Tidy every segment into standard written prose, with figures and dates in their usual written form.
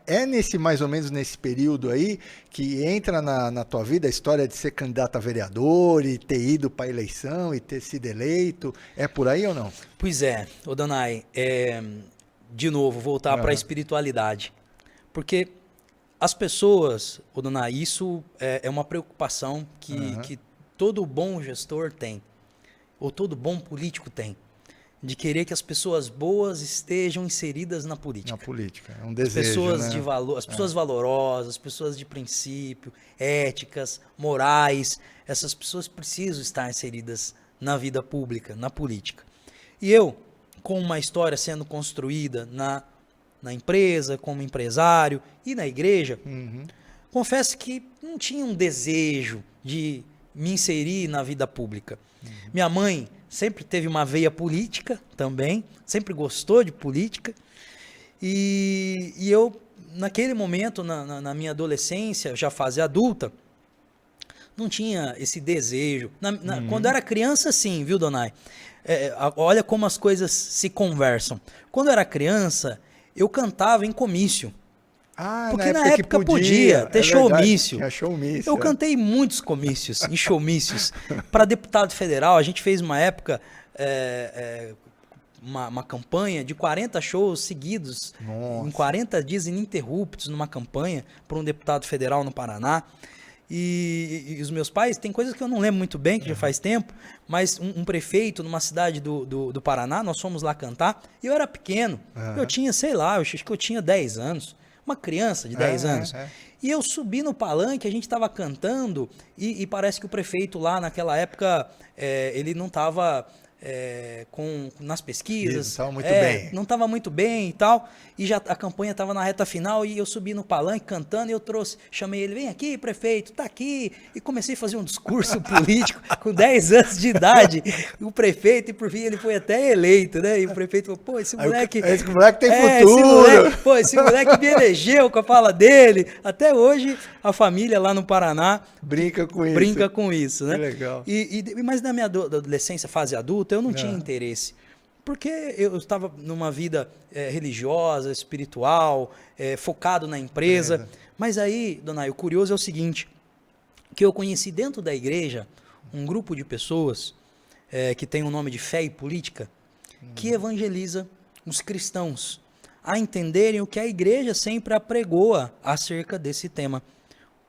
É nesse, mais ou menos nesse período aí, que entra na tua vida a história de ser candidato a vereador e ter ido para a eleição e ter sido eleito? É por aí ou não? Pois é, ô Danai, de novo, voltar para a Aham, espiritualidade. Porque as pessoas, ô Danai, isso é uma preocupação aham. que todo bom gestor tem, ou todo bom político tem, de querer que as pessoas boas estejam inseridas na Na política. política. É um As desejo, pessoas de né? valor, as pessoas valorosas, as pessoas de princípio, éticas, morais, essas pessoas precisam estar inseridas na vida pública, na política. E eu, com uma história sendo construída na empresa, como empresário e na igreja, Uhum. confesso que não tinha um desejo de me inserir na vida pública. Minha mãe sempre teve uma veia política também, sempre gostou de política, e eu, naquele momento, na minha adolescência, já fase adulta, não tinha esse desejo. Quando eu era criança, sim, viu, Donai? Olha como as coisas se conversam. Quando eu era criança, eu cantava em comício. Ah, na Porque na época que época podia podia. ter É verdade. showmício. Tinha Eu showmício. É. cantei em muitos comícios, em showmícios. Para deputado federal, a gente fez uma época, uma campanha de 40 shows seguidos, em Nossa. 40 dias ininterruptos, numa campanha para um deputado federal no Paraná. E os meus pais, tem coisas que eu não lembro muito bem, que já faz tempo, mas um prefeito numa cidade do Paraná, nós fomos lá cantar, e eu era pequeno, eu Aham. tinha, sei lá, eu acho que eu tinha 10 anos, uma criança de 10 anos. É. E eu subi no palanque, a gente estava cantando, e parece que o prefeito lá naquela época, ele não estava nas Isso, pesquisas, estava muito bem. não estava muito bem e tal, e já a campanha estava na reta final, e eu subi no palanque cantando, e eu chamei ele, vem aqui, prefeito, tá aqui, e comecei a fazer um discurso político com 10 anos de idade, o prefeito, e por fim ele foi até eleito, né, e o prefeito falou, pô, esse moleque... Esse moleque tem esse futuro. moleque, pô, esse moleque me elegeu com a fala dele, até hoje a família lá no Paraná Brinca com isso. brinca com isso, Que né? legal. Mas na minha adolescência, fase adulta, eu não tinha Aham. interesse. Porque eu estava numa vida religiosa, espiritual, focado na empresa. Beleza. Mas aí, Donai, o curioso é o seguinte, que eu conheci dentro da igreja um grupo de pessoas que tem o nome de fé e política, que evangeliza os cristãos a entenderem o que a igreja sempre apregoa acerca desse tema.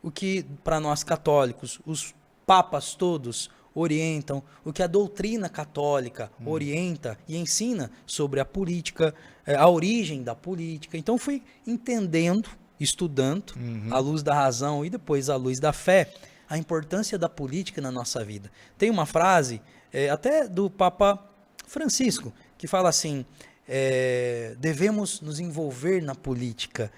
O que, para nós católicos, os papas todos orientam, o que a doutrina católica orienta e ensina sobre a política, a origem da política. Então fui entendendo, estudando, à luz da razão e depois à luz da fé, a importância da política na nossa vida. Tem uma frase, até do Papa Francisco, que fala assim, devemos nos envolver na política.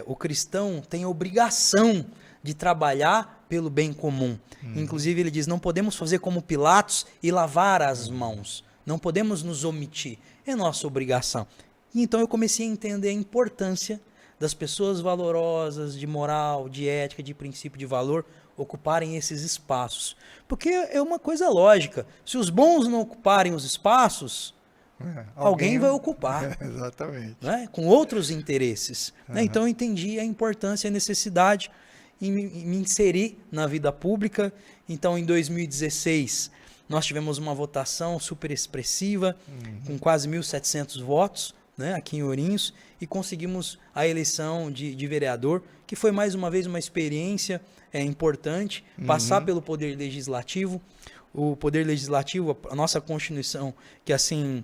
O cristão tem a obrigação de trabalhar pelo bem comum. Inclusive ele diz, não podemos fazer como Pilatos e lavar as mãos. Não podemos nos omitir. É nossa obrigação. E então eu comecei a entender a importância das pessoas valorosas, de moral, de ética, de princípio, de valor, ocuparem esses espaços. Porque é uma coisa lógica. Se os bons não ocuparem os espaços, alguém vai ocupar. Exatamente. Né? Com outros interesses. Né? Então eu entendi a importância e a necessidade em me inserir na vida pública. Então em 2016 nós tivemos uma votação super expressiva, com quase 1.700 votos, né, aqui em Ourinhos, e conseguimos a eleição de vereador, que foi mais uma vez uma experiência importante, passar pelo Poder Legislativo. O Poder Legislativo, a nossa Constituição, que assim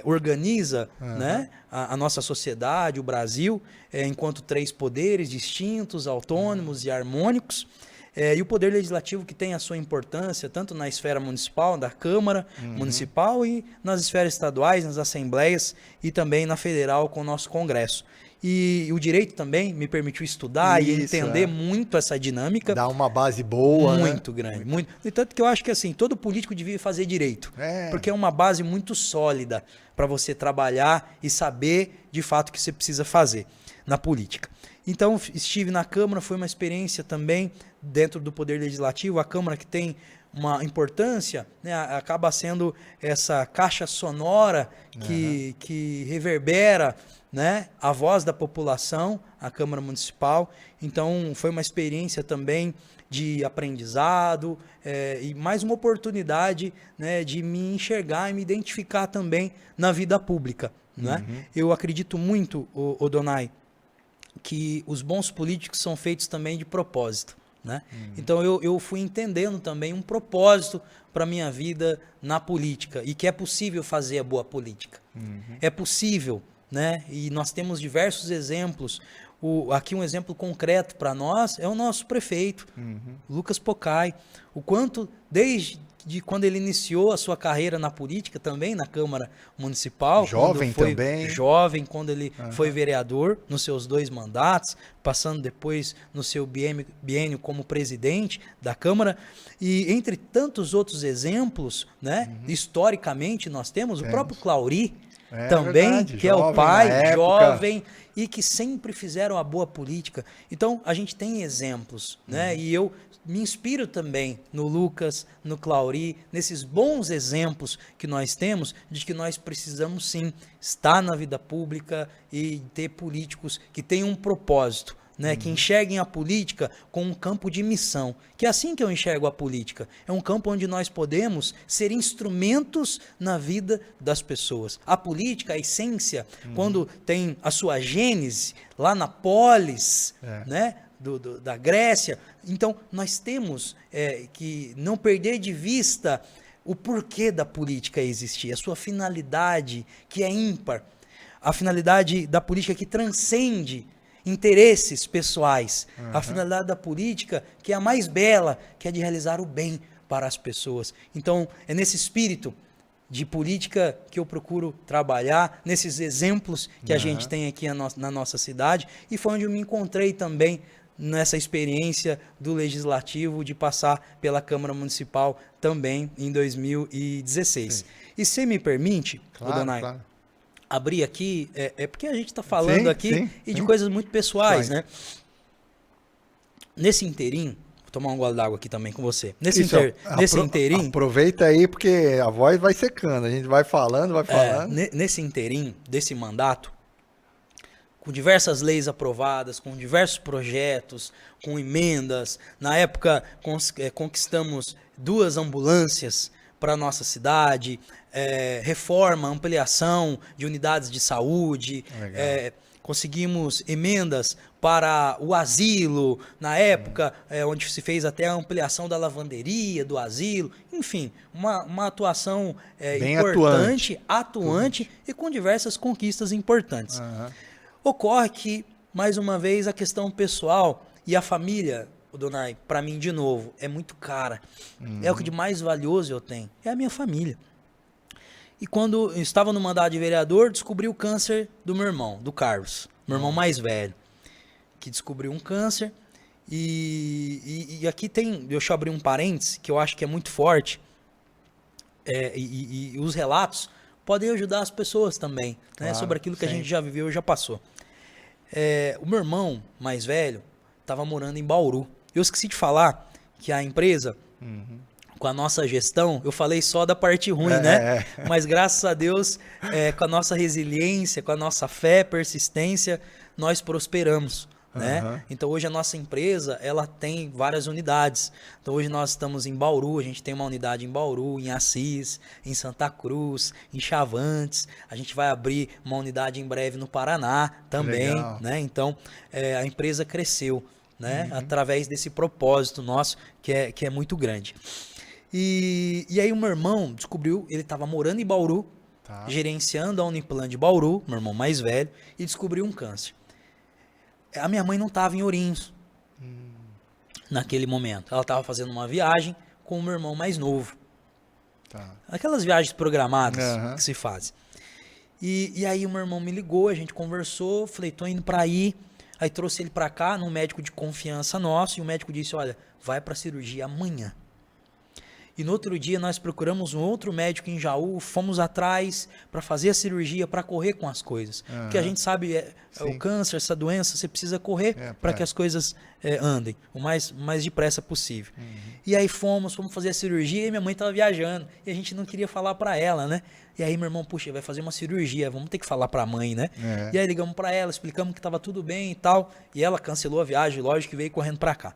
organiza né, a nossa sociedade, o Brasil, enquanto 3 poderes distintos, autônomos e harmônicos, e o Poder Legislativo que tem a sua importância tanto na esfera municipal, da Câmara Municipal, e nas esferas estaduais, nas assembleias, e também na federal com o nosso Congresso. E o direito também me permitiu estudar e entender muito essa dinâmica. Dá uma base boa, muito né? grande. Muito. No entanto que eu acho que assim, todo político devia fazer direito. Porque é uma base muito sólida para você trabalhar e saber de fato o que você precisa fazer na política. Então, estive na Câmara, foi uma experiência também dentro do Poder Legislativo. A Câmara que tem uma importância, né, acaba sendo essa caixa sonora que reverbera né, a voz da população, a Câmara Municipal. Então, foi uma experiência também de aprendizado e mais uma oportunidade, né, de me enxergar e me identificar também na vida pública. Né? Eu acredito muito, Donai, que os bons políticos são feitos também de propósito. Né? Então eu fui entendendo também um propósito para a minha vida na política e que é possível fazer a boa política. É possível, né? E nós temos diversos exemplos. Aqui um exemplo concreto para nós é o nosso prefeito, Lucas Pocai. O quanto, desde quando ele iniciou a sua carreira na política também, na Câmara Municipal. Jovem também. Jovem, quando ele foi vereador, nos seus 2 mandatos, passando depois no seu biênio como presidente da Câmara. E entre tantos outros exemplos, né, historicamente nós temos o próprio Clauri, também, verdade, que é o pai, jovem, e que sempre fizeram a boa política. Então, a gente tem exemplos, né? E eu me inspiro também no Lucas, no Clauri, nesses bons exemplos que nós temos, de que nós precisamos sim estar na vida pública e ter políticos que tenham um propósito, né, que enxerguem a política como um campo de missão, que é assim que eu enxergo a política. É um campo onde nós podemos ser instrumentos na vida das pessoas. A política, a essência, quando tem a sua gênese lá na polis, né, da Grécia, então nós temos que não perder de vista o porquê da política existir, a sua finalidade que é ímpar, a finalidade da política que transcende interesses pessoais, a finalidade da política que é a mais bela, que é de realizar o bem para as pessoas. Então, é nesse espírito de política que eu procuro trabalhar, nesses exemplos que a gente tem aqui na nossa cidade, e foi onde eu me encontrei também nessa experiência do Legislativo, de passar pela Câmara Municipal também em 2016. Sim. E se me permite, Donai, abrir aqui, porque a gente está falando aqui de coisas muito pessoais, né? Nesse inteirinho, vou tomar um gole d'água aqui também com você. Nesse inteirinho... Aproveita aí, porque a voz vai secando, a gente vai falando. Nesse inteirinho, desse mandato, com diversas leis aprovadas, com diversos projetos, com emendas. Na época, conquistamos 2 ambulâncias para a nossa cidade, reforma, ampliação de unidades de saúde, conseguimos emendas para o asilo, na época, onde se fez até a ampliação da lavanderia, do asilo, enfim, uma atuação importante, atuante e com diversas conquistas importantes. Ocorre que, mais uma vez, a questão pessoal e a família, Donai, para mim, de novo, é muito cara. É o que de mais valioso eu tenho, é a minha família. E quando eu estava no mandato de vereador, descobri o câncer do meu irmão, do Carlos, meu irmão mais velho, que descobriu um câncer. E aqui deixa eu abrir um parênteses, que eu acho que é muito forte, e os relatos podem ajudar as pessoas também, né, sobre aquilo que a gente já viveu e já passou. O meu irmão mais velho estava morando em Bauru. Eu esqueci de falar que a empresa, com a nossa gestão, eu falei só da parte ruim, né? Mas graças a Deus, com a nossa resiliência, com a nossa fé, persistência, nós prosperamos. Né? Então hoje a nossa empresa ela tem várias unidades. Então hoje nós estamos em Bauru, a gente tem uma unidade em Bauru, em Assis, em Santa Cruz, em Chavantes. A gente vai abrir uma unidade em breve no Paraná também, né? Então a empresa cresceu, né? Através desse propósito nosso que é muito grande. E aí o meu irmão descobriu, ele estava morando em Bauru, gerenciando a Uniplan de Bauru, meu irmão mais velho, e descobriu um câncer. A minha mãe não estava em Ourinhos naquele momento. Ela estava fazendo uma viagem com o meu irmão mais novo. Aquelas viagens programadas que se fazem. E aí o meu irmão me ligou, a gente conversou, falei, tô indo para aí. Aí trouxe ele para cá, num médico de confiança nosso, e o médico disse, olha, vai para cirurgia amanhã. E no outro dia nós procuramos um outro médico em Jaú, fomos atrás para fazer a cirurgia, para correr com as coisas. Porque a gente sabe, o câncer, essa doença, você precisa correr para que as coisas andem o mais depressa possível. E aí fomos fazer a cirurgia e minha mãe estava viajando. E a gente não queria falar para ela, né? E aí meu irmão, puxa, vai fazer uma cirurgia, vamos ter que falar para a mãe, né? E aí ligamos para ela, explicamos que estava tudo bem e tal. E ela cancelou a viagem, lógico, que veio correndo para cá.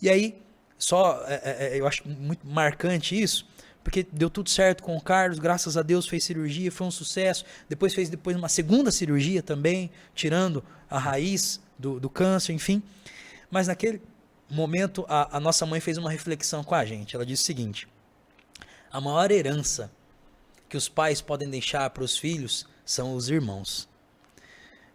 E aí, eu acho muito marcante isso, porque deu tudo certo com o Carlos, graças a Deus fez cirurgia, foi um sucesso. Depois fez uma segunda cirurgia também, tirando a raiz do câncer, enfim. Mas naquele momento, a nossa mãe fez uma reflexão com a gente. Ela disse o seguinte: a maior herança que os pais podem deixar para os filhos são os irmãos.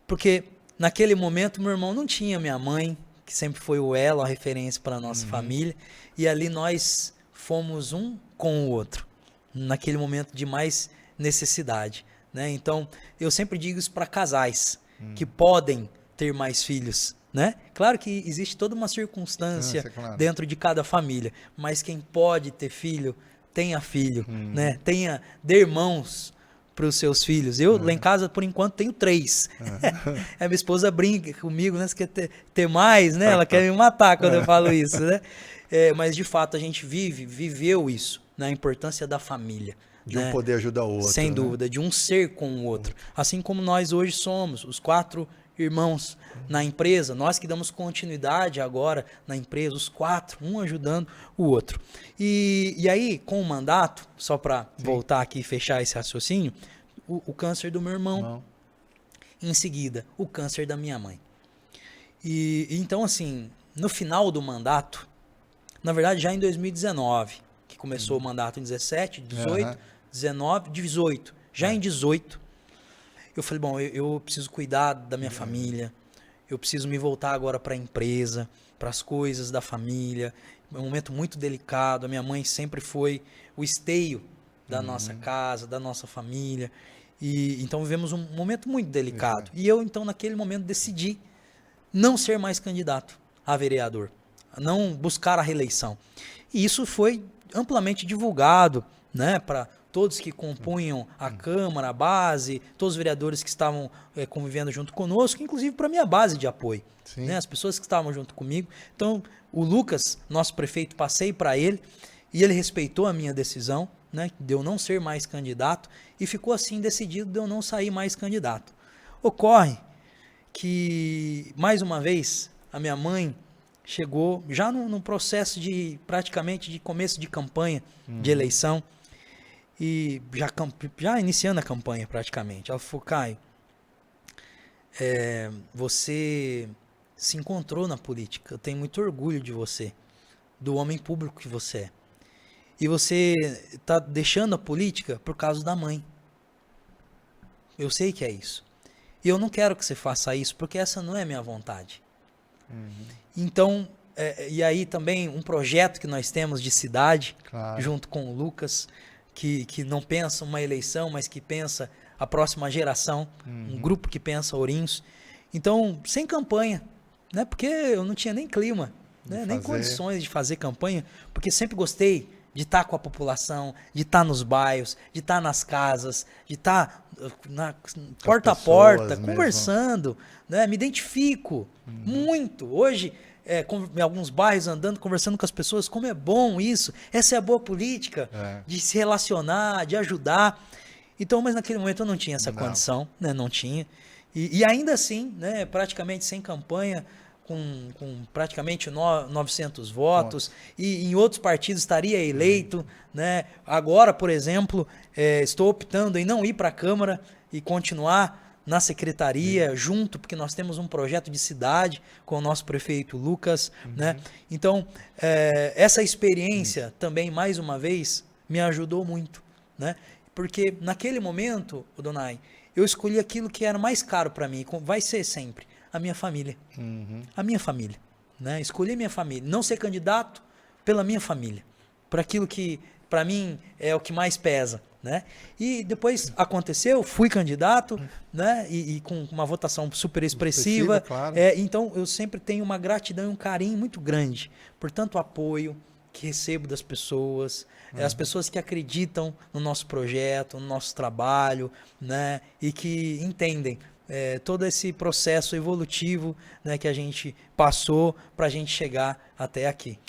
Porque naquele momento meu irmão não tinha minha mãe, que sempre foi o elo, a referência para a nossa família, e ali nós fomos um com o outro, naquele momento de mais necessidade, né? Então, eu sempre digo isso para casais que podem ter mais filhos, né? Claro que existe toda uma circunstância dentro de cada família, mas quem pode ter filho, tenha filho, né? Dê irmãos para os seus filhos. Eu, lá em casa, por enquanto, tenho 3. A minha esposa brinca comigo, né? Você quer ter mais, né? Ela quer me matar quando eu falo isso, né? Mas, de fato, a gente viveu isso, né? A importância da família. De um poder ajudar o outro. Sem dúvida, de um ser com o outro. Assim como nós hoje somos, os 4 irmãos na empresa, nós que damos continuidade agora na empresa, os 4, um ajudando o outro. E aí, com o mandato, só para voltar aqui e fechar esse raciocínio, o câncer do meu irmão, em seguida, o câncer da minha mãe. E então, assim, no final do mandato, na verdade já em 2019, que começou o mandato em 17, 18, 19, 18, já em 18, eu falei, bom, eu preciso cuidar da minha família, eu preciso me voltar agora para a empresa, para as coisas da família. É um momento muito delicado, a minha mãe sempre foi o esteio da nossa casa, da nossa família. E então vivemos um momento muito delicado. E eu, então, naquele momento, decidi não ser mais candidato a vereador, não buscar a reeleição. E isso foi amplamente divulgado, né, para todos que compunham a Câmara, a base, todos os vereadores que estavam convivendo junto conosco, inclusive para a minha base de apoio, né, as pessoas que estavam junto comigo. Então, o Lucas, nosso prefeito, passei para ele e ele respeitou a minha decisão, né, de eu não ser mais candidato, e ficou assim decidido de eu não sair mais candidato. Ocorre que, mais uma vez, a minha mãe chegou já num processo praticamente de começo de campanha de eleição, e já iniciando a campanha praticamente. Ela falou: Caio, você se encontrou na política, eu tenho muito orgulho de você, do homem público que você é. E você está deixando a política por causa da mãe. Eu sei que é isso. E eu não quero que você faça isso, porque essa não é a minha vontade. Então, e aí também um projeto que nós temos de cidade, junto com o Lucas, que não pensa uma eleição, mas que pensa a próxima geração, um grupo que pensa Ourinhos. Então, sem campanha, né? Porque eu não tinha nem clima, né? Nem condições de fazer campanha, porque sempre gostei de estar com a população, de estar nos bairros, de estar nas casas, de estar porta a porta, conversando, né? Me identifico muito. Hoje, em alguns bairros, andando, conversando com as pessoas, como é bom isso, essa é a boa política, de se relacionar, de ajudar. Então, mas naquele momento eu não tinha essa condição, né? Não tinha. E ainda assim, né? Praticamente sem campanha, com praticamente 900 votos, e em outros partidos estaria eleito, né? Agora, por exemplo, estou optando em não ir para a Câmara e continuar na secretaria junto, porque nós temos um projeto de cidade com o nosso prefeito Lucas, né? Então, essa experiência também, mais uma vez, me ajudou muito, né? Porque naquele momento, Donai, eu escolhi aquilo que era mais caro para mim, vai ser sempre a minha família. A minha família, né? Escolhi a minha família, não ser candidato pela minha família, por aquilo que para mim é o que mais pesa, né? E depois aconteceu, fui candidato, né? E com uma votação super expressiva. Claro. Então eu sempre tenho uma gratidão e um carinho muito grande por tanto apoio que recebo das pessoas, as pessoas que acreditam no nosso projeto, no nosso trabalho, né? E que entendem todo esse processo evolutivo, né, que a gente passou para a gente chegar até aqui.